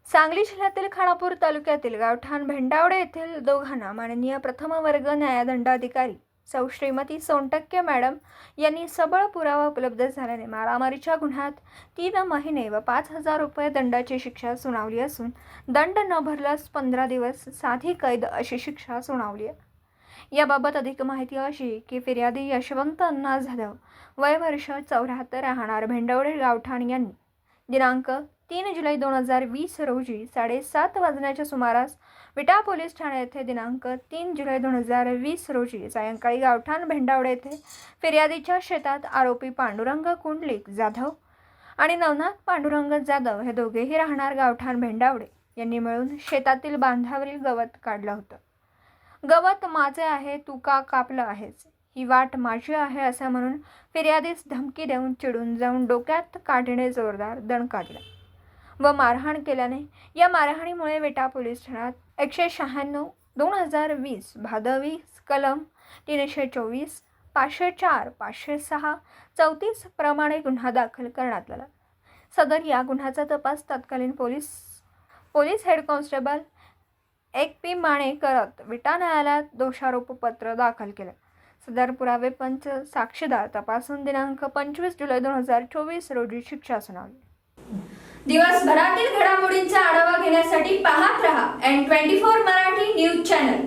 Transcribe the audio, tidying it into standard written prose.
सांगली जिल्ह्यातील खानापूर तालुक्यातील गावठाण भेंडावडे येथील दोघांना माननीय प्रथम वर्ग न्यायदंडाधिकारी सौ श्रीमती सोनटक्के मॅडम यांनी सबळ पुरावा उपलब्ध झाल्याने मारामारीच्या गुन्ह्यात 3 महिने व 5,000 रुपये दंडाची शिक्षा सुनावली असून दंड न भरल्यास 15 दिवस साधी कैद अशी शिक्षा सुनावली आहे। याबाबत अधिक माहिती अशी की फिर्यादी यशवंत अण्णा जाधव वय वर्ष 74 राहणार भेंडावडे गावठाण यांनी दिनांक 3 जुलै 2020 रोजी 7:30 वाजण्याच्या सुमारास विटा पोलीस ठाणे येथे दिनांक 3 जुलै 2020 रोजी सायंकाळी गावठाण भेंडावडे येथे फिर्यादीच्या शेतात आरोपी पांडुरंग कुंडलिक जाधव आणि नवनाथ पांडुरंग जाधव हे दोघेही राहणार गावठाण भेंडावडे यांनी मिळून शेतातील बांधावरील गवत काढलं होतं। गवत माझे आहे, तू का कापलं आहेस, ही वाट माझी आहे असं म्हणून फिर्यादीस धमकी देऊन चिडून जाऊन डोक्यात काठीने जोरदार दणका दिला व मारहाण केल्याने या मारहाणीमुळे विटा पोलीस ठाण्यात 196/2020 भादवी कलम 324, 504, 506, 34 प्रमाणे गुन्हा दाखल करण्यात आला। सदर या गुन्ह्याचा तपास तत्कालीन पोलीस हेड कॉन्स्टेबल एक माने करत विटा न्यायालयात दोषारोपपत्र दाखल केले। सदर पुरावे पंच साक्षीदार तपासून दिनांक 25 जुलै 2024 रोजी शिक्षा सुनावली। दिवसभरातील घडामोडींचा आढावा घेण्यासाठी पाहत रहा N24 मराठी न्यूज चॅनल।